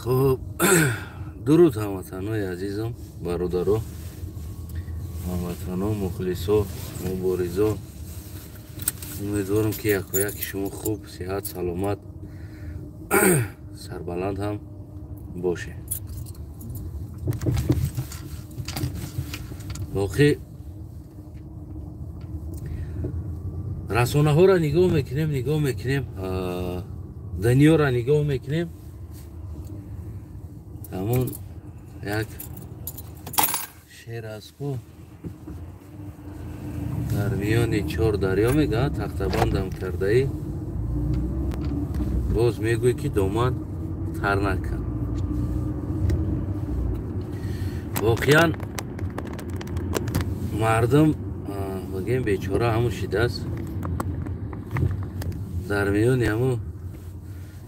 خب درود هموطنای عزیزم، برادرو، هموطنو، مخلصو، مبارزو. امیدوارم که یک و یک شما خوب، صحت، سلامت، سربلند هم باشه. واقعی رسانه ها را نگاه میکنیم، دنیا را نگاه میکنیم. همون یک شعر است کو در میان چهار دریا میگه تخته بندم کرده ای، باز میگوی که دامن تر نکن. واقعا مردم بگیم بیچاره همون شده است، در میان همون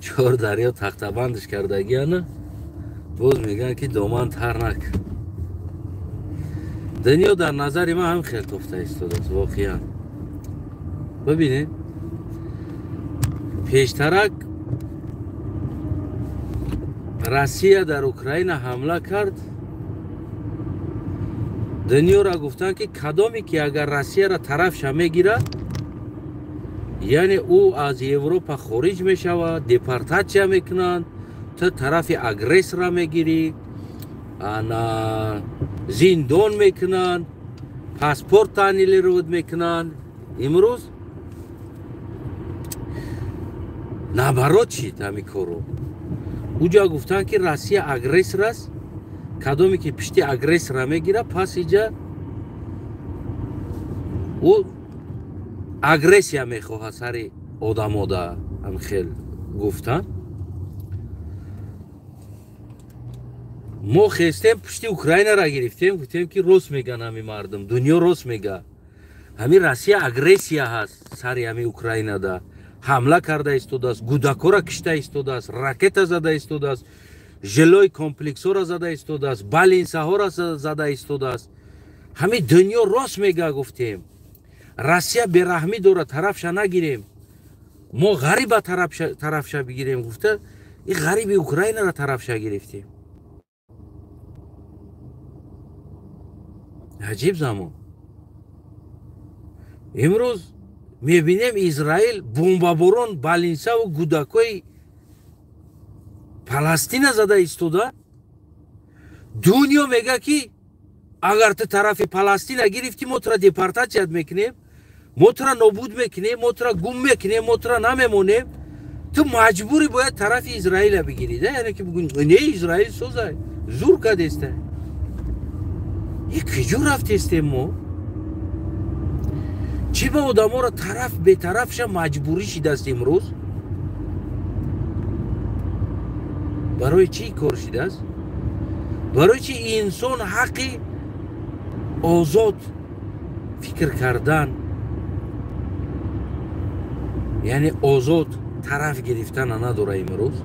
چهار دریا تخته بندش کردگی نه، باز میگن که دامن تر نکن. دنیا در نظر من هم خیلی تفته ایستاده است. واقعا ببینید پیشترک روسیه در اوکراین حمله کرد، دنیا را گفتن که کدامی که اگر روسیه را طرفش میگیره یعنی او از اروپا خارج میشود، دیپورتاچیا میکنن، تو طرف اگریس را میگیری، زندان میکنن، پاسپورت تانیلی رود میکنن. امروز نبرات شید همی کارو. اوجا گفتن که روسیه اگریس راست، کدامی که پشتی اگریس را میگیره پس اینجا او اگریسیا میخواه سر آدم دا هم خیلی گفتن. ما خستیم پشتی اوکراین را گرفتیم، گفتیم که راست میگن همی مردم، دنیا راست میگه، همی روسیه اگریسیا هست سر همی اوکراین دا حمله کرده ایستاده است، گوداکو را کشته ایستاده است، راکت زده ایستاده است، ژلوی کمپلکس ها را زده ایستاده است، بالینسا ها را زده ایستاده است. همی دنیا راست میگه. گفتیم روسیه بیرحمی داره، طرفش نگیریم، ما غریب طرفش بگیریم. گفته این غریب اوکراین را طرفش گرفتیم. عجیب زمان. امروز میبینیم اسرائیل بمباران بالینسا و گوداکوی فلسطین زده ایستاده. دنیا میگه که اگر تو طرف فلسطین گرفتی ما تو دیپورتاچیت میکنیم، ما تو نابود میکنیم، ما تو گم میکنیم، ما تو نمیمونیم، تو مجبوری باید طرف اسرائیل بگیرید. یعنی که بگوین نه اسرائیل سوزه زور کرده است. این کجور رفته استیم ما؟ چی با آدم ها را طرف به طرفش مجبوری شده است امروز؟ برای چی کار شده است؟ برای چی انسان حقی آزاد فکر کردن، یعنی آزاد طرف گرفتن نداره امروز؟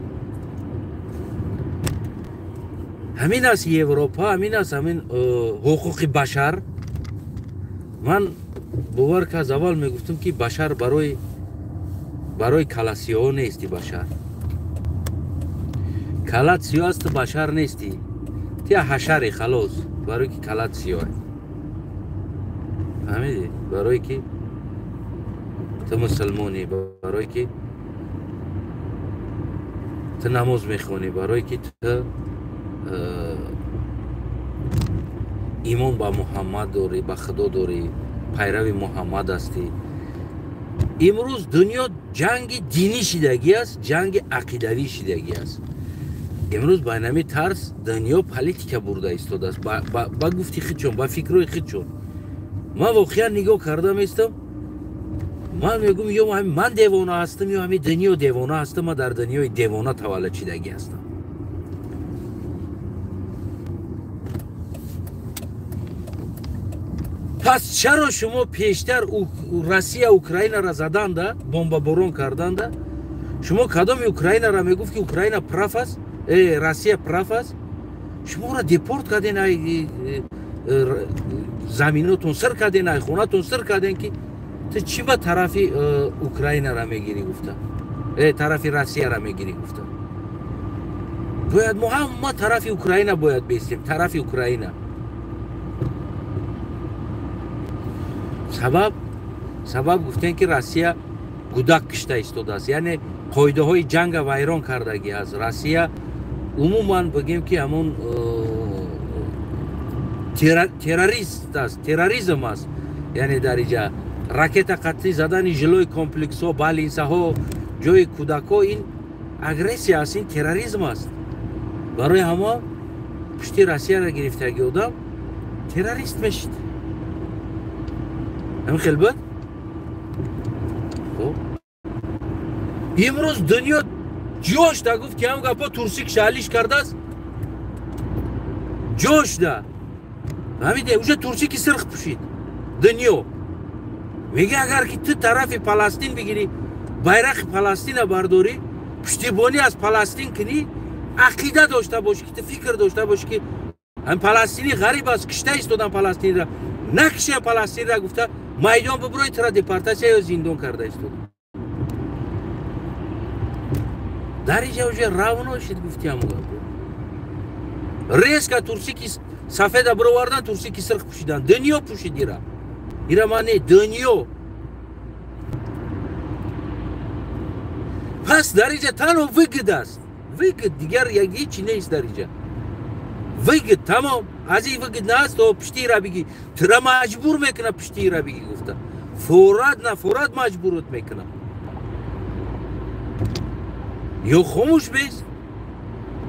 همین است اروپا، همین است همین حقوق بشر. من باور که از اول میگفتم که بشر برای کلا سیاه نیستی. بشر کلت سیاه است، بشر نیستی. تیا حشری خلاص، برای که کلت سیاه فهمیدی؟ برای که تو مسلمانی، برای که تو نماز میخونی، برای که تو ایمان با محمد داری، با خدا داری، پیرو محمد هستی. امروز دنیا جنگ دینی شدگی است، جنگ عقیدوی شدگی است. امروز با نمی ترس دنیا پالیتیکا برده ایستاده است، با گفتی خودشون، با فکرای خودشون. من واقعا نگاه کردم استم، من میگم یا من دیوانه هستم یا همین دنیا دیوانه هستم. من در دنیای دیوانه تولد شدگی هستم. پس چرا شما پیشتر روسیه اوکراین را زدند، بمباران کردند؟ شما کدام اوکراین را میگفت که اوکراین پراف است، روسیه پراف است؟ شما را دیپورت کردین، زمیناتون سر کردین، خونتون سر کردین که تو چی با طرف اوکراین را میگیری؟ گفتم طرف روسیه را میگیری. گفتم باید ما همه طرف اوکراینا باید بیستیم، طرف اوکراینا. سبب گفتن که روسیه گودک کشته ایستاده است، یعنی قاعده های جنگ ویران کردگی است. روسیه عموما بگیم که همون تروریست است، تروریسم است. یعنی در اینجا راکت قطعی زدن جلوی کمپلکس ها، بالینسه ها، جای کودک ها، این اگریسیا است، این تروریسم است. برای همه پشتی روسیه را گرفتگی آدم تروریست میشد. همین خیلی بد. امروز دنیا جوش دا گفت که هم گپا ترسی کشالیش کرده است. جوش دا همین ده اوجه ترسی که سرخ پوشید دنیا. میگه اگر که تو طرف فلسطین بگیری، bayrak فلسطین برداری، پشتیبانی از فلسطین کنی، عقیده داشته باشی که فکر داشته باشی که هم فلسطینی غریب است، کشته ایستادن فلسطین را، نکشه فلسطین را، گفته میدان ببروی ترا دیپارتاسیا یا زندان کرده ایستاد. در اینجا اوجه راونو شد گفتی همون گفت ریس که ترسی که سفید برو وردن، ترسی که سرخ پوشیدن، دنیا پوشید ایرا معنی دنیا. پس در اینجا تنها وگد است، وگد دیگر یکی چی نیست در اینجا. وگد تمام از این وگد نست تو پشتی را بگی، ترا مجبور میکنه پشتی را بگی. گفته فوراد نه فوراد مجبورت میکنه. یا خاموش بیست،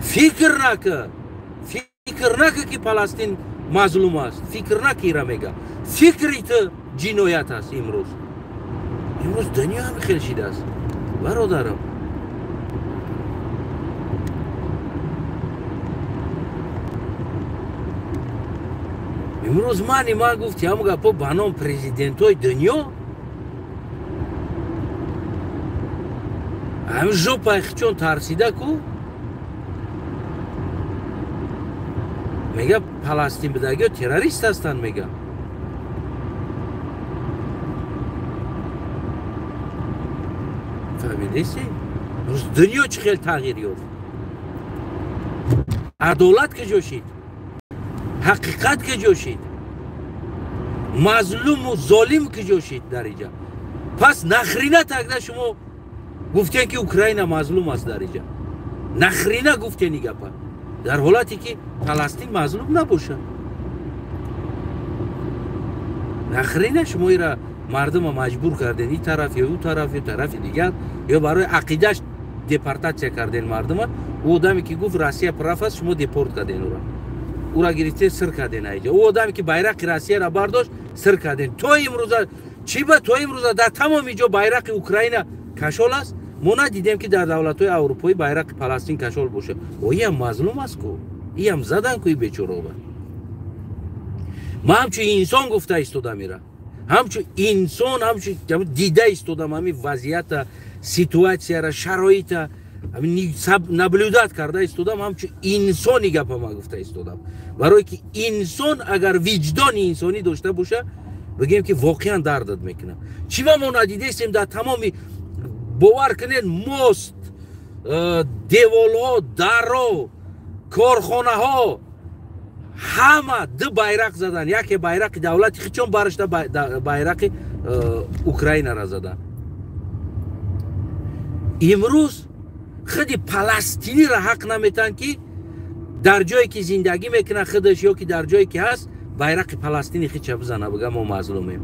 فکر نکه که فلسطین مظلوم است، فکر نکه ایرا میگه، فکری تو جنایت است. امروز دنیا هم خیلی شده است برادرم. امروز من گفتی همون گپا بنام پرزیدنت های دنیا همین جوپای چون ترسیده کو میگه فلسطین بدگی تروریست هستن. میگه فهمیدیستی؟ روز دنیا چه خیلی تغییر یافت. عدالت که جوشید، حقیقت که جوشید، مظلوم و ظالم که جوشید در اینجا. پس نخرینه تکده شما گفتین که اوکراین مظلوم است در اینجا، نخرینه گفتین گپا، در حالتی که فلسطین مظلوم نباشه. نخرینه شما ایرا مردم مجبور کردین این طرف یا اون طرف یا طرف دیگر، یا برای عقیدهش دیپارتاسیا کردین مردم. او آدمی که گفت روسیه پراف است شما دیپورت کردین او را گرفته سر کردین اینجا. او آدمی که bayrak روسیه را برداشت سر کردین. تو امروز چی با تو امروز در تمام اینجا bayrak اوکراین کشال است. ما ندیدیم که در دولت‌های اروپایی bayrak فلسطین کشال باشه. او هم مظلوم است کو، این هم زدن کوی بیچاره با. ما همچون انسان گفته ایستادم میرم، همچون انسان، همچون دیده ایستادم همین وضعیت سیتواسیا را، شرایط همین نبلودات کرده ایستادم، همچون انسانی گپ ما گفته ایستادم. برای که انسان اگر وجدان انسانی داشته باشه بگیم که واقعا دردت میکنه. چی ما ندیده ایستیم در تمامی باور کنین مست، دیوالها، درها، کارخانه ها همه دو bayrak زدن. یکی bayrak دولتی خیچون برشته bayrak اوکراین را زدن. امروز خودی فلسطینی را حق نمیتن که در جایی که زندگی میکنه خودش یا که در جایی که هست bayrak فلسطینی خیچ بزنه بگه ما مظلومیم.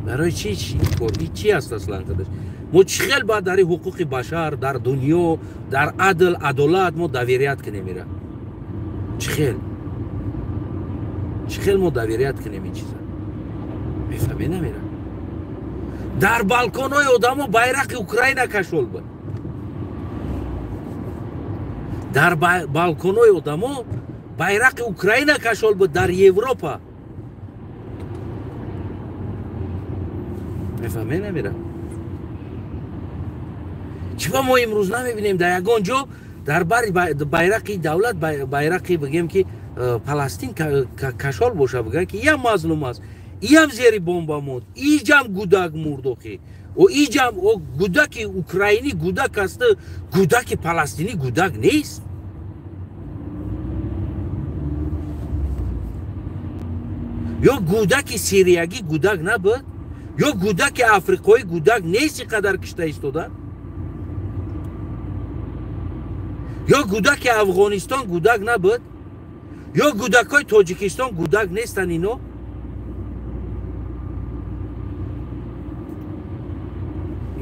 برای چی است اصلا خودش؟ ما چخیل باید در حقوق بشر در دنیا، در عدالت ما دویریت کنیم میره. چخیل ما دویریت کنیم این چیزا میفهمی نمیره. در بالکن های آدم ها bayrak اوکراین کشول بود. در بالکن های آدم ها bayrak اوکراین کشول بود در اروپا. میفهمی نمیره. چرا ما امروز نمیبینیم در یگان جا در باری bayrak دولت bayrak بگیم که فلسطین کشال باشه بگن که یه مظلوم است، یه هم زیر بمب مرد، اینجا هم گودک مرد. O icam o gudaki Ukrayni gudak astı, gudaki Palestini gudak neyiz? Yok gudaki Siriyagi gudak ne bu? Yok gudaki Afrika'yı gudak neyse kadar kışta istoda? Yok gudaki Afganistan gudak ne bu? Yok gudaki Tacikistan gudak nestan ino?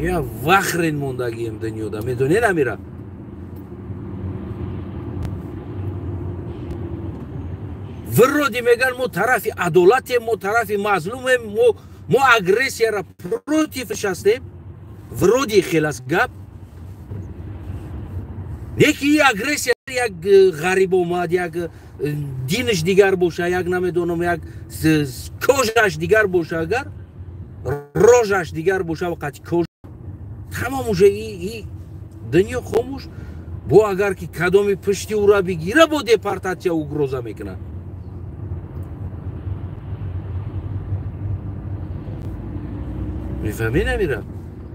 Ya vahrin mondagiyim dünyada. Medone namira. Vırrodi megan mo tarafi adolate mo tarafi mazlume mo agresiyara protiv şastem. Vırrodi xilas gap. Neki agresiya yak garib omad yak dinish digar bosha yak namedonom yak kojash digar bosha agar rojash digar bosha vaqt koj tamam уже и dunyo xomush bu agar ki kadomi pishti ura bigire bu deportatsiya ugroza mekna. میفهمی نمیرم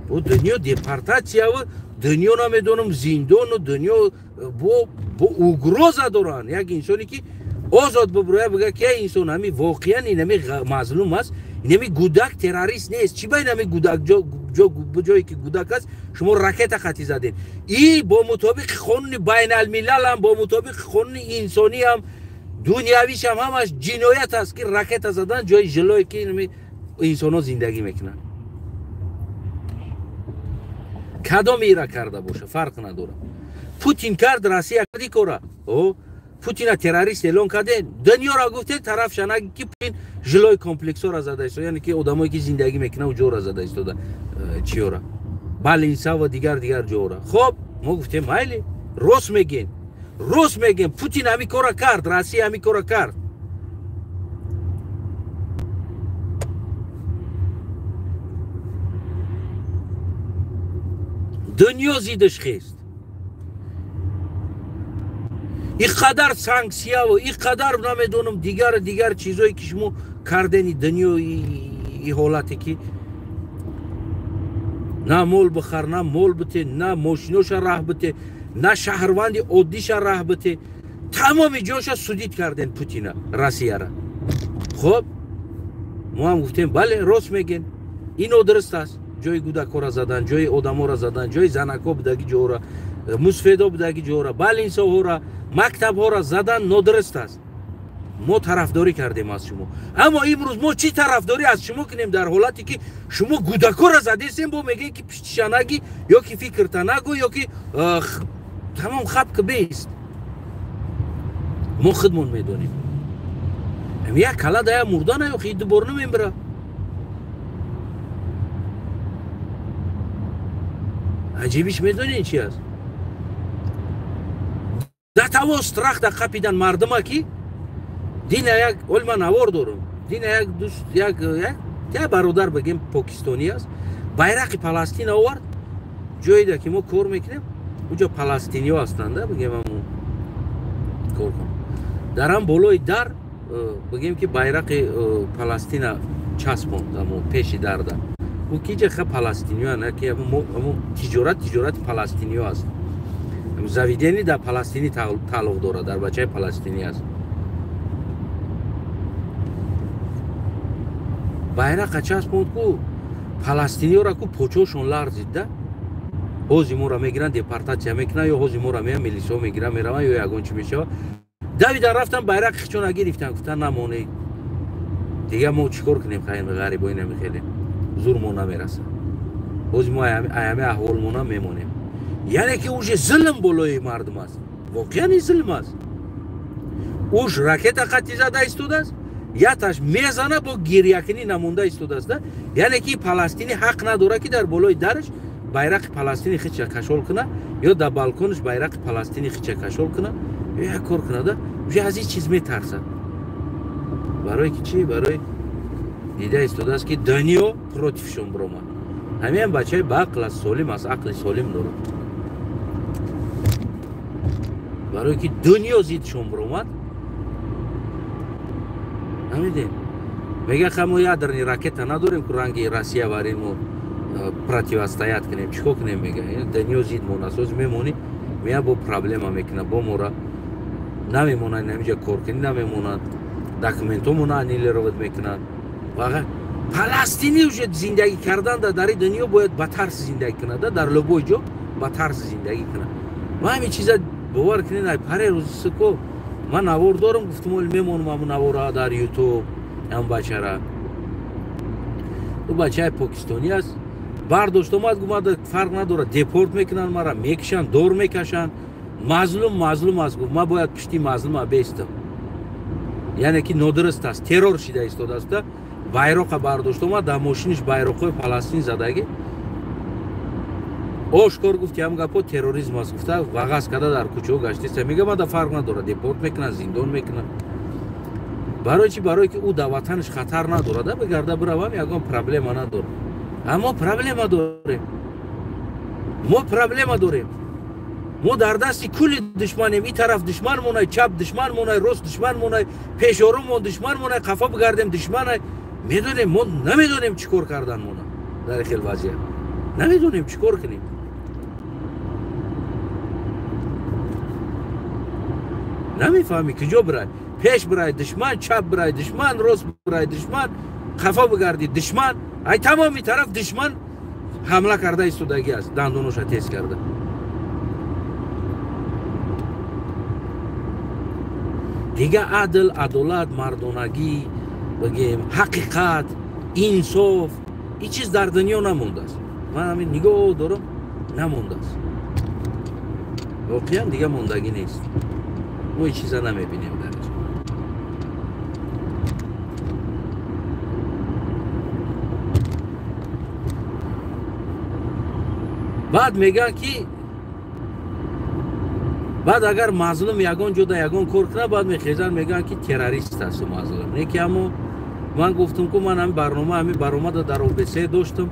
و دنیا دیپارتاسیا و دنیا نمیدونم زندان و دنیا با اوگروزا دارن یک انسانی که آزاد ببره بگه که انسان همی واقعا این همی مظلوم است این همی گودک تروریست نیست چی باید همی گودک جایی که گودک است شما راکت خطی زدین این با مطابق قانون بین الملل هم با مطابق قانون انسانی هم دنیاویش هم همش جنایت است که راکت زدن جای جلوی که این انسان ها زندگی میکنن کدام ایرا کرده باشه فرق نداره پوتین کرد روسیه کردی کورا او پوتین تروریست اعلان کرده دنیا را گفته طرف شنگی که پوتین جلوی کمپلکس ها را زده است یعنی که آدمایی که زندگی میکنه و جو را زده است چی را بالینسا و دیگر جو را خب ما گفتیم مایلی روس میگین پوتین همی کورا کرد روسیه همی کورا کرد دنیا زیدش خیست اینقدر سانکسیا و اینقدر نمیدونم دیگر چیزایی که شما کردنی دنیا این حالتی که نه مول بخر نه مول بته نه ماشینوش راه بته نه شهروند عادیش راه بته تمام جاش سودید کردن پوتینا روسیه را خب ما هم گفتیم بله راست میگن اینو درست است جای گودک‌ها را زدن جای آدم‌ها را زدن جای زنک‌ها بودگی جو را مسفیدا بودگی جو را بالینساها را مکتب‌ها را زدن نادرست است ما طرفداری کردیم از شما اما امروز ما چی طرفداری از شما کنیم در حالتی که شما گودک‌ها را زدیسیم با میگین که پشتشنگی یا که فکرتنگو یا که تمام خب که بیست ما خودمون میدونیم یک کلا دایا مردان یا خیلی دوباره نمیبره عجیبیش میدونین چی است در تواس ترخت قپیدن مردم که دین یک علما نوار دارم دین یک دوست یک برادر بگیم پاکستانی است bayrak پلاستین آورد جایی ده که ما کار میکنیم اونجا پلاستینی ها هستند بگیم هم کار کنم در هم بالای در بگیم که bayrak پلاستین چسبوند اما پیش در ده او کیجه خب پلاستینی ها نه که همون تجارت پلاستینی ها هست زویدنی در پلاستینی تعلق داره در بچه پلاستینی هست bayrak چسبوند که پلاستینی ها را که پوچوشون لرزید ده حوزی ما را میگیرن دیپارتاسیا میکنن یا حوزی ما را میگیرن میلیسا میگیرن میرون یا یگون چی میشه دوی در رفتن bayrak خیچون نگیرفتن گفتن نمونه دیگه ما چیکار کنیم خیلی غریبایی نمیخیلیم زور ما نمیرسه باز ما ایامه احوال ما میمونیم یعنی که اوش ظلم بالای مردم است واقعا ظلم است اوش راکت خطی زده ایستوده است یا تاش میزنه با گریه‌کنی نمونده ایستوده است یعنی که پلاستینی حق نداره که در بالای درش bayrak پلاستینی خیچه کشول کنه یا در بالکنش bayrak پلاستینی خیچه کشول کنه یا یک کار کنه اوش از این چیز میترسه برای که چی برای دیده ایستوده است که دنیا پروتیفشون برومد همین بچه با عقل سالم است عقل سالم داره برای که دنیا زیدشون برومد همیدیم میگه خب ما یادرنی راکت نداریم که رنگی روسیه واریم و противостоять کنیم چیکار کنیم میگه دنیا زید مناسب میمونی میا با پرابلم میکنه با مورا نمیمونه نمیشه کار کنی نمیمونه داکومنتو مونه انیل رو میکنن واقعا فلسطینی уже زندگی کردن در دنیا باید با ترس زندگی کنه در لبوی جو با ترس زندگی کنه ما همین چیزا باور کنین ای پره روز سکو من نوار دارم گفتم میمونم من نوارا در یوتیوب هم بچه‌را تو بچه پاکستانی است برداشت اومد گفت فرق نداره دیپورت میکنن مرا میکشن دور میکشن مظلوم است گفت ما باید پشتی مظلوم بیستم یعنی که نادرست است ترور شده ایستاده است bayroq برداشت اومد در ماشینش bayroqoy فلسطین زدگی oshkor گفت که هم گپو تروریسم است گفته واغاز کرده در کوچه گشته میگه ما در فرق نداره دیپورت میکنن زندان میکنن برای چی برای که او در وطنش خطر نداره بگرده بروم یگان پرابلم نداره اما پرابلم داریم ما داریم ما در دستی کل دشمنیم این طرف دشمن مونه چپ دشمن مونه راست دشمن مونه پیشارو مون دشمن مونه قفا بگردیم دشمن میدونیم ما نمیدونیم چیکار کردن مونه در خیل وضعیت نمیدونیم چیکار کنیم نمیفهمی کجا برای پیش برای دشمن چپ برای دشمن راست برای دشمن قفا بگردی دشمن ای تمامی طرف دشمن حمله کرده ایستادگی است دندونش تیز کرده دیگه عدل عدالت مردانگی بگیم حقیقت انصاف این چیز در دنیا نمونده است من همین نگاه دارم نمونده است واقعا دیگه موندگی نیست ما این چیزا نمیبینیم در اینجا بعد میگن که بعد اگر مظلوم یگان جدا یگان کار کنه بعد میخیزن میگن که تروریست است مظلوم نه که اما من گفتم که من همین برنامه در اوبسه داشتم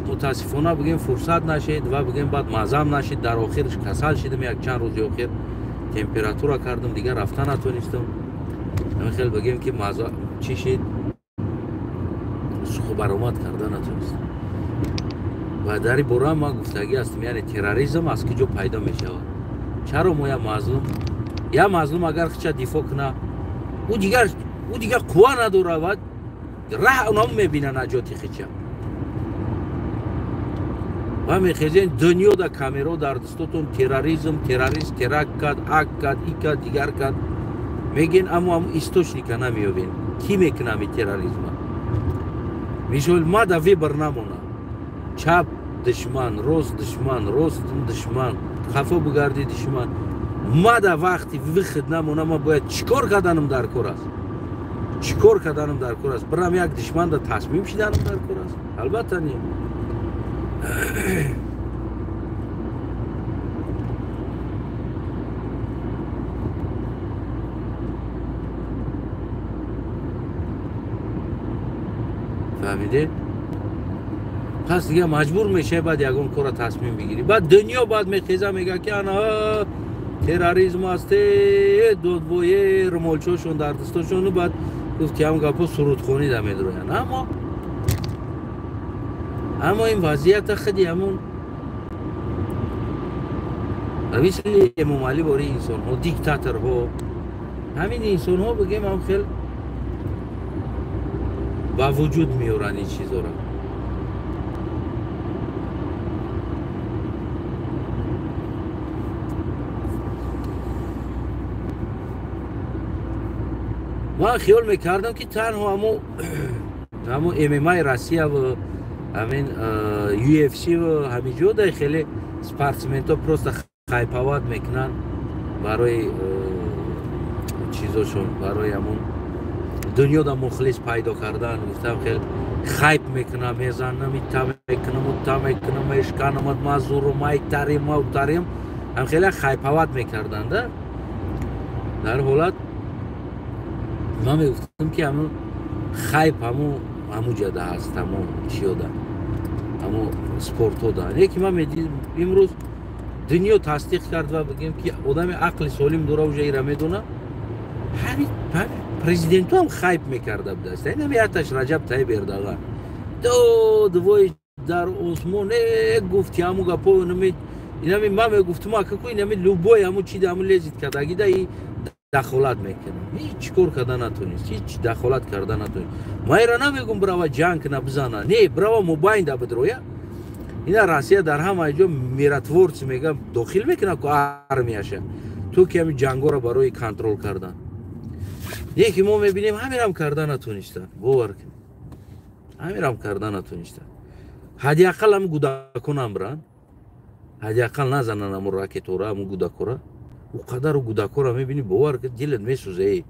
متاسفانه بگیم فرصت نشد و بگیم بعد مزم نشد در آخرش کسل شدم یک چند روز آخر تمپراتور کردم دیگه رفتن نتونستم خیلی بگیم که چی شد سخو برآمد کردن نتونستم و در این باره ما گفتگی هستم یعنی تروریسم از کجا پیدا می شود چرا ما یا مظلوم اگر خچه دفاع کنه او دیگر قوا نداره و راه اونم میبینه نجاتی خچه و میخیزین دنیا در کامیرا در دستاتون تروریست ترک کرد اک کرد ای کرد دیگر کرد میگین اما استوش نیکه نمیوین کی میکنه می تروریسم میشول ما در وی برنامونه چپ دشمن راست دشمن خفا بگردی دشمن ما در وقتی وقت نمونه ما باید چیکار کردنم در کار است برام یک دشمن در تصمیم شدنم در کار است البته نیم فهمیده؟ پس دیگه مجبور میشه بعد یگان کار تصمیم بگیری بعد دنیا بعد میخیزه میگه که آنها تروریسم است دودبوی رمالچوشون در دستشون بعد گفت که هم گپا سرودخونی در میدروین اما این وضعیت خیلی همون مثل امام علی باری انسان ها دیکتاتور ها همین انسان ها بگیم هم خیلی با وجود میارن این چیزا را من خیال میکردم که تنها همون MMA روسیه و همین UFC و همینجور در خیلی سپارتسمنت ها پروست خایپاوات میکنن برای چیزاشون برای همون دنیا در مخلص پیدا کردن گفتم خیلی خایپ میکنم میزنم میکنم میشکنم مزور و میتریم هم خیلی خایپاوات میکردن در حالت ما میگفتم که همون خایپ همون جده هست همون چیو ده همون سپورتو ده یکی ما میدیم امروز دنیا تصدیق کرد و بگیم که آدم عقل سالم داره و جایی را میدونه همین پرزیدنتو هم خایپ میکرده بوده است این همیتش رجب طیب اردوغان دو در osmon گفتی همو گپا اینمی من میگفتم اکو اینمی لوبوی همو چی دامو لذت کرد اگه دایی دخالت میکنه هیچ کار کردن نتونست هیچ دخالت کردن نتونست ما ایران نمیگم برای جنگ نبزنه نه برای موبایل دا بدرویا اینا روسیه در همه جا میراتورس میگه داخل میکنه که آرمیاشه تو که همین جنگا رو برای کنترل کردن یکی ما میبینیم همین هم کردن نتونستن باور کن همین هم کردن نتونستن حداقل هم گودکان امران حداقل نزنن هم راکتورا هم گودکورا او قدر گودکورا میبینی باور کن دلت میسوزه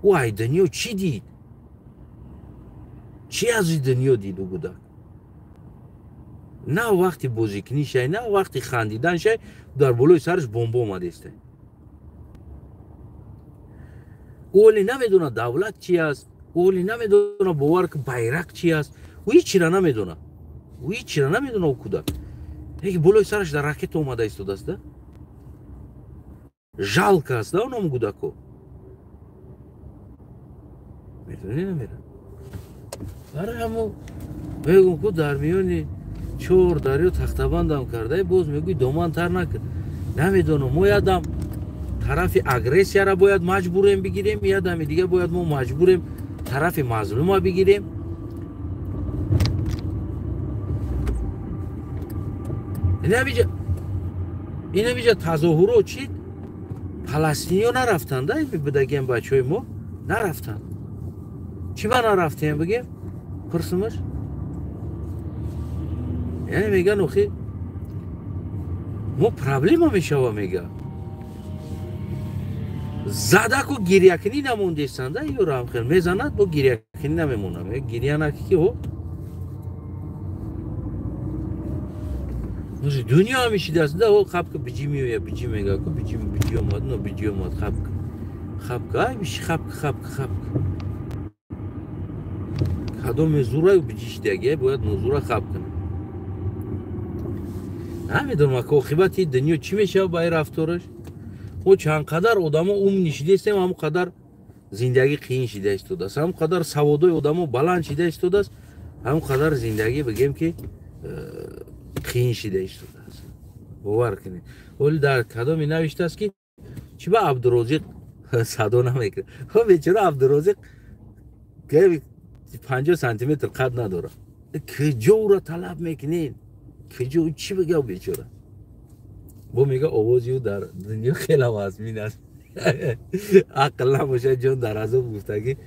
وای دنیا چی دید چی از این دنیا دید او گودک نه وقتی بازیکنی شای نه وقتی خندیدن شای در بالای سرش بمب اومده است اولی نمیدونه دولت چی است اولی نمیدونه باور که بیرق چی است و هیچ چی را نمیدونه و هیچ چی را نمیدونه او کودک یکی بالای سرش در راکت اومده است жалко است اونم کودکو میدونی نمیره برای همون میگم که در میانی چور دریو تختبندم کرده باز میگوی دومان تر نکن نمیدونم ما یادم طرف اگریسیا را باید مجبوریم بگیریم یادم دیگه باید ما مجبوریم طرف مظلوم را بگیریم اینا بیجا تظاهرات چید فلسطینی ها نرفتن ده بگیم بچه های ما نرفتن چی با نرفتیم بگیم پرسمش یعنی میگن اوخی ما پرابلیم ها میشه میگه زده که گریه کنی نمونده استنده یو رام خیل میزند با گریه کنی نمیمونه گریه نکی که هو دنیا همیشه دست ده هو خواب که بجی میویا بجی میگه که بجی آمد نه بجی آمد خواب که ای بیشی خواب که کدام زوره و بجیش دیگه باید نزوره خواب کنه نمیدونم که اخیبتی دنیا چی میشه با این رفتارش او چند قدر آدم ها نشیده استیم همون قدر زندگی قیین شده استوده است همون قدر سوادای آدم ها بلند شده استوده است همون قدر زندگی بگیم که قیین شده استوده است باور کنید ولی در کدامی نوشته است که چی با عبدالرازق صدا نمیکنه خب بیچاره عبدالرازق 50 سانتی متر قد نداره کجا را طلب میکنین کجا چی بگه بیچاره با میگه آوازی در دنیا خیلی واسمین است عقل نباشه جون در عذاب گفته که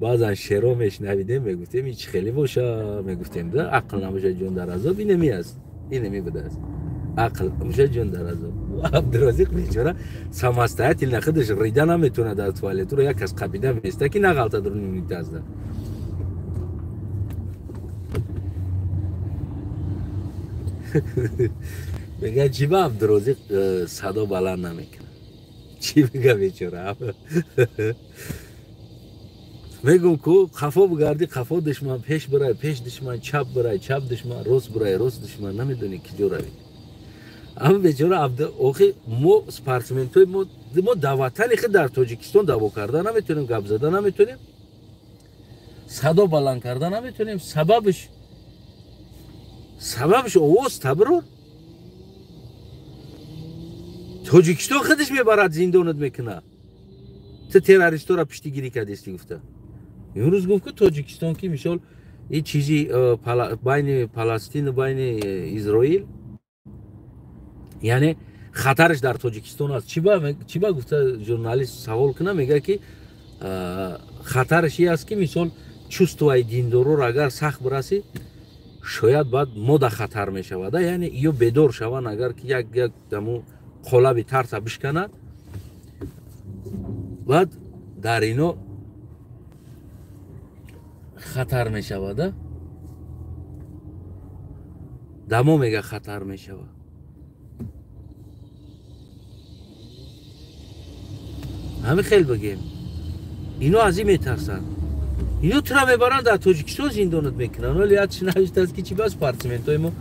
بعضا شعرها میشنویدیم میگفتیم هیچ خیلی باشه میگفتیم ده عقل نباشه جون در عذاب این نمی است این نمی بوده است عقل نباشه جون در عذاب عبدالرازق بیچاره سمستایت این خودش ریده نمیتونه در توالت رو یک از قبیده میسته که نغلطه در نمیده است میگه چی با عبدالرازق صدا بلند نمیکنه چی میگه بیچاره میگم که خفا بگردی خفا دشمن پیش برای پیش دشمن چپ برای چپ دشمن راست برای راست دشمن نمیدونی کجا روی اما بیچاره آخه ما سپارتمنت های ما دواتن خود در تاجیکستان دعوا کرده نمیتونیم گپ زده نمیتونیم صدا بلند کرده نمیتونیم سببش آواز تبرور تاجیکستان خودش میبرد زندانت میکنه تو تروریستا را پشتیگیری کردی گفته امروز گفت که تاجیکستان کی مثال این چیزی بین فلسطین و بین اسرائیل یعنی خطرش در تاجیکستان است چی با گفته ژورنالیست سوال کنه میگه که خطرش این است که مثال چوستوهای دیندارو را اگر سخت برسی شاید بعد ما در خطر می شود یعنی یا بدور شوند اگر که یک دمو قلبی ترس بشکنند بعد در اینو خطر می شود دمو میگه خطر می شود همه خیلی بگیم اینو از این میترسن اینو تو را میبرن در تاجیکستان زندانت میکنن ولی چی نوشته است که چی باز سپارتمنت های ما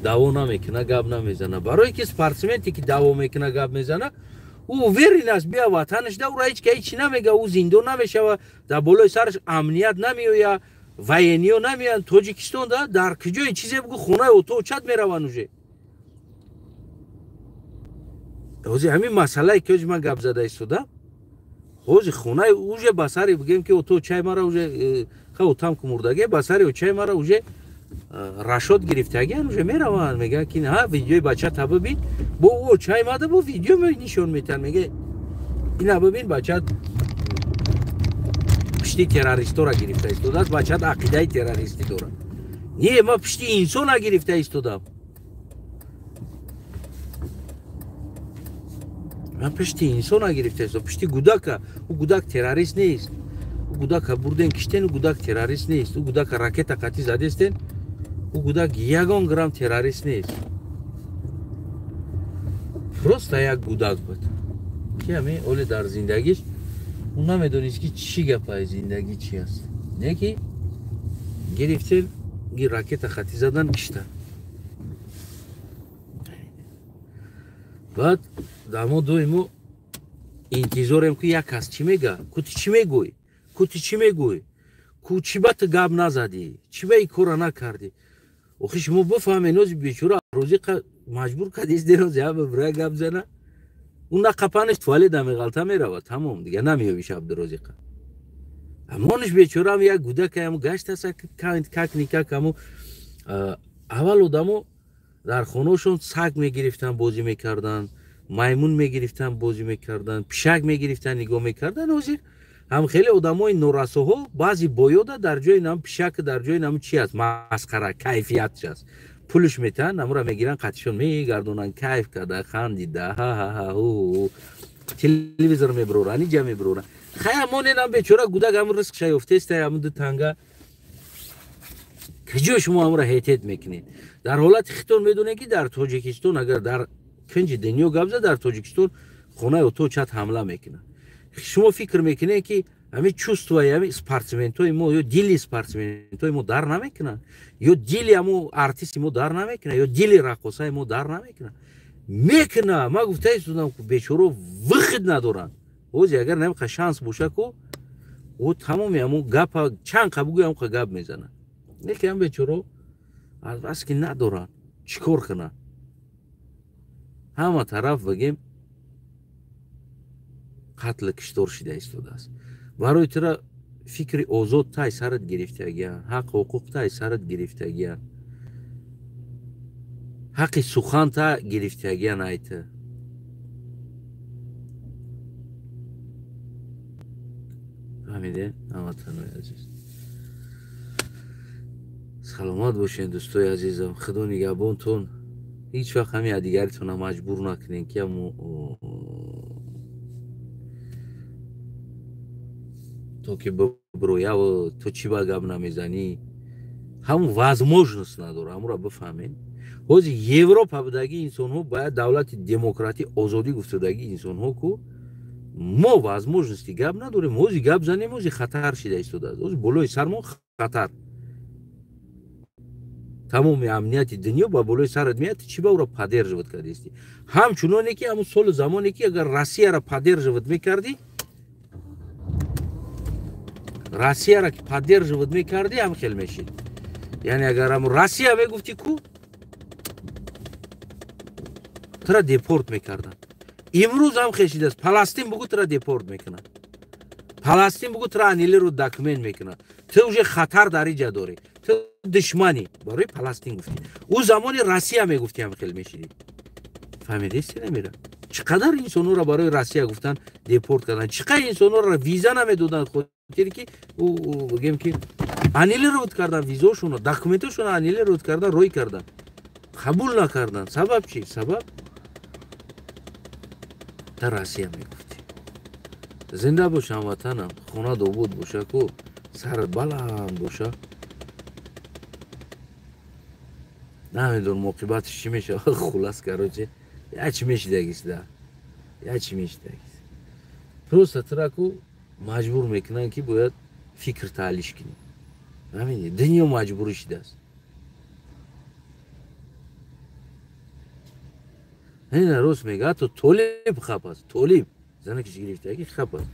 دعوا نمیکنه گپ نمیزنه برای که سپارتمنتی که دعوا میکنه گپ میزنه او ویرین است بیا وطنش ده او را هیچ که هیچی نمیگه او زندان نمیشه و در بالای سرش امنیت نمیویه воениё намеянд Тоҷикистонда дар куҷои чизе бугӯ хонаи отоочат мераванд уже. ҳозир ҳамин масъалае ки ҳозир ман гап зада истодам, ҳозир хонаи уже ба сари бигем ки отоочаи мара уже отам ки мурдаге ба сари очаи мара уже рашод гирифтагиян уже мераванд, мегӯянд ки ҳа видеои бачата бибин, бо очаи мада бо видео нишон метиҳанд, мега ина бибин бачат пишти террористора гирифта истодааст, бачат ақидаи террористӣ дорад. Не, ман пишти инсона гирифта истодам. Ман пишти инсона гирифта истодам, пишти гудака. У гудак террорист нест. У гудака бурден киштен, у гудак террорист нест. У гудака ракета қатӣ задестен, у гудак ягон грамм террорист нест. Просто як гудак буд. Ки ҳамин оли дар зиндагиш ӯ намедонист ки чӣ гапаи зиндагӣ чӣ аст. Не ки гирифтен ги ракета қатӣ задан кишта. Баъд дамо доимо интизорем ки як кас чӣ мега, ку ту чӣ мегӯй, ку ту чӣ мегӯй, ку чӣ ба ту гап назадӣ, чӣ ба ин кора накардӣ. охи шумо бифаҳмед нози бечора розиқа маҷбур кардист денози ҳама бирая гап зана. ӯ нақапаниш туалета меғалта меравад, тамом дига намеёбиш Абдурозиқа. амониш бечораам як гудакааму гаштаса как аму аввал одамо дар хонаошон саг мегирифтан бозӣ мекардан, маймун мегирифтан бозӣ мекардан, пишак мегирифтан нигоҳ мекардан. ҳозир ҳам хеле одамои норасоҳо баъзи боёда дар ҷои нам пишак, дар ҷои нам чӣ аст, масхара кайфиятш аст. пулш метаҳанд, амура мегиранд, қатишон мегардонанд, кайф карда хандида ҳаҳаҳу телевизор мебироранд, иҷа мебироранд. хай амоненам бечора гудак ҳамун ризқша ёфтестай ҳамун ду танга. киҷо шумо амура ҳетет мекунед. дар ҳолати хитон медонед ки дар Тоҷикистон агар дар кинҷи дунё гап зад, дар Тоҷикистон хонаи отоочат ҳамла мекунанд. шумо фикр мекунед ки ҳамин чувствои ҳамин спортсментои мо ё дили спортсментои мо дар намекунанд, ё дили ҳамун артисти мо дар намекунанд, ё дили раққосаи мо дар намекунанд. мекунанд. ман гуфта истодам ки бечора вихд надоранд. ҳозир агар намиқа шанс боша ку ӯ тамоми ҳамун гапа чанд қа бугӯи ҳамун қа гап мезанад. лекин ҳам бечоро албас ки надоранд, чӣ кор кунанд? ҳама тараф бигем қатл киштор шуда истодааст. барои тура фикри озод тай сарат гирифтагиян, ҳаққи ҳуқуқ тай сарат гирифтагиян, ҳаққи сухан та гирифтагиян. айта ҳамиде ҳамватанои азиз, саломат бошед дӯстои азизам. худо нигаҳбонтон. ҳеҷ вақт ҳамин ядигаритона маҷбур накунед ки то ки биброяву то чӣ ба гап намезанӣ, ҳамун возможност надора. ҳамура бифаҳмед. ҳозир Европа будагӣ инсонҳо бояд давлати демократӣ озодӣ гуфтадагӣ инсонҳо ку мо возможности гап надорем. ҳозир гап занем, ҳозир хатар шуда истодааст. ҳозир болои сармо хатар. тамоми амнияти дунё ба болои сарат меяд, чӣ ба ӯро поддерживать кардисти. ҳамчуноне ки ҳамун соли замоне ки агар Россияро поддерживать мекардӣ, Россияро ки поддерживать мекардӣ, ҳам хел мешид. яъне агар ҳамун Россия мегуфтӣ ку тура депорт мекарданд. имрӯз ҳам хел шидааст. Паластин бугӯ тура депорт мекунанд. Паластин бугӯ тура анилиро документ мекунанд. ту уже хатар дар иҷа дорӣ. ту душманӣ. барои Паластин гуфтӣ. ӯ замони Россия мегуфтӣ, ҳам хел мешидӣ. фаҳмидисти намира? чӣ қадар инсонҳоро барои Россия гуфтан депорт карданд. чӣ қадар инсонҳоро виза намедоданд, хотире ки бигем ки анилируд кардан, визошуно, документошуно анилируд кардан, рой кардан. қабул накарданд. сабаб чӣ? сабаб дар Россия мегуфтӣ. зинда бош ҳамватанам. хонат обод боша ку сарат баланд боша. намедонам оқибатиш чӣ мешавад. хулас кароче ячи мешидагист да. ячи мешидагист. просто тура ку маҷбур мекунанд ки бояд фикр таҳлиш кунӣ. ҳамин дунё маҷбурӣ шудааст. ина рост мега. ҳатто Толиб хап аст. Толиб занакиш гирифтагӣ хап аст.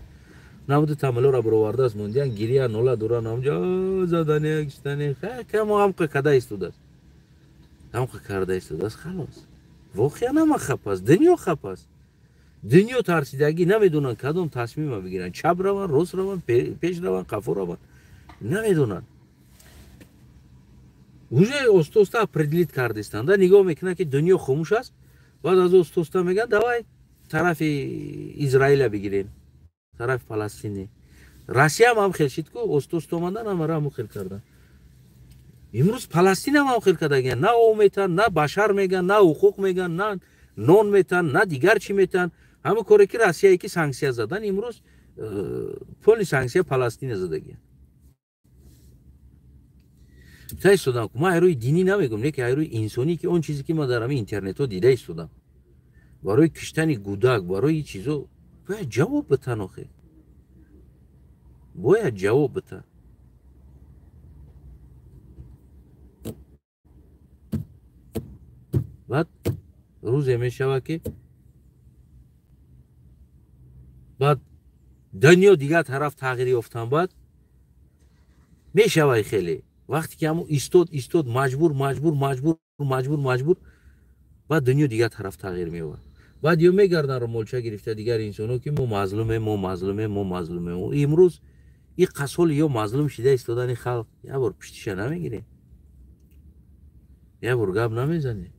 намуди тамилора баровардааст мондиян гирия нола дура намҷо задане киштане камо ҳамқа када истудааст ҳамқа карда истудааст халос воқеан ҳама хап аст дунё хап аст дунё тарсидагӣ намедонанд кадом тасмима бигиранд чап раванд рост раванд пеш раванд қафо раванд намедонанд уже оста определит кардистанд нигоҳ мекунанд ки дунё хомӯш аст баъд аз оста мегӯянд давай тарафи израиля бигирем тарафи паластине россияам ҳам хел шид ку оста омадан ҳамара ҳамон хел кардан имрӯз паластинам ҳам хел кардагиянд на об метан на башар меган на ҳуқуқ меган на нон метан на дигар чӣ метан ҳамон коре ки россияе ки санксия задан имрӯз полни санксия паластине задагиянд та истодам ку ман айрӯи динӣ намегӯм лекин айрӯи инсонӣ ки он чизе ки ман дар ҳамин интернетҳо дида истодам барои киштани гудак барои ин чизо бояд ҷавоб битан охе бояд ҷавоб битан баъд рӯзе мешавад ки баъд дунё дигар тараф тағйир ёфтан баъд мешавад хеле вақте ки ҳамон истод маҷбур баъд дунё дигар тараф тағйир меёбад баъд ё мегардан ромолча гирифта дигар инсонҳо ки мо мазлумем имрӯз ин қасоли ё мазлум шида истодани халқ як бор пиштиша намегирем як бор гап намезанем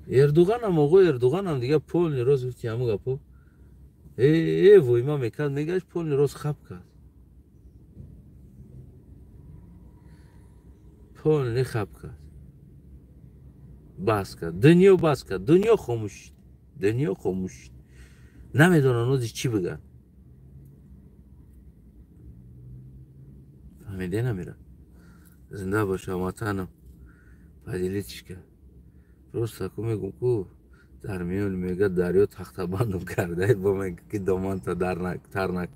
эрдуғанам оғои эрдуғанам дигар полни рост гуфти ҳамон гапо вой ман мекард мегашт полни рост хаб кард полни хаб кард бас кард дунё хомӯш шид дунё хомӯш шид намедонанд ҳозир чӣ бигӯянд фаҳмиде намирад зинда бошам ватанам фазилитишка рост таку мегӯм ку дар миёни мега дарё тахтабандам кардаед бо мегӯ ки доманта тарнак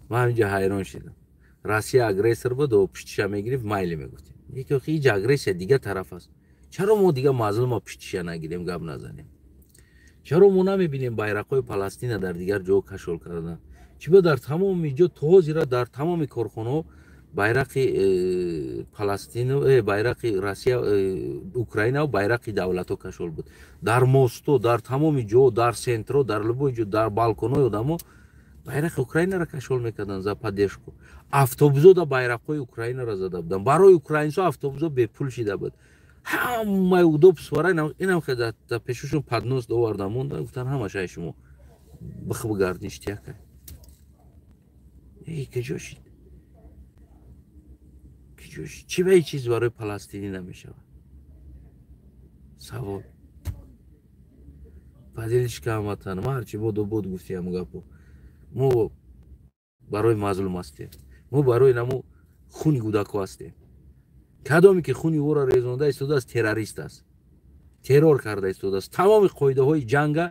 ман ҳаминҷа ҳайрон шидам россия агрессор буд пиштиша мегирифт майли мегуфтем яке охи ин агрессия дигар тараф аст чаро мо дигар мазлума пиштиша нагирем гап назанем чаро мо намебинем байрақҳои паластина дар дигар ҷо кашол кардан чиба дар тамоми ҷо то ҳозира дар тамоми корхонаҳо байрақи паластин байрақи россия украина байрақи давлатҳо кашол буд дар мосто дар тамоми ҷо дар сентро дар любой ҷо дар балконҳои одамо байрақи украинаро кашол мекарданд за поддержку автобусода байрақҳои украинаро зада буданд барои украинсо автобусо бепул шида буд ҳамаи удобствора инам дар пешошон поднос доварда мондан гуфтанд ҳамаша шумо бигардишт яка киҷо шид чӣ ба ин чиз барои паластинӣ намешавад савол фазилишка ҳамватанам ҳарчи боду буд гуфти ҳамон гапо мо барои мазлум ҳастем мо барои намо хуни кӯдако ҳастем кадоме ки хуни оро резонда истодааст террорист аст террор карда истодааст тамоми қоидаҳои ҷанга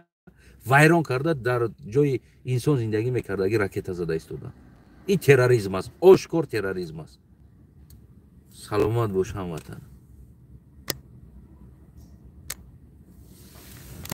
вайрон карда дар ҷои инсон зиндагӣ мекардагӣ ракета зада истода ин терроризм аст ошкор терроризм аст саломат бош ҳамватан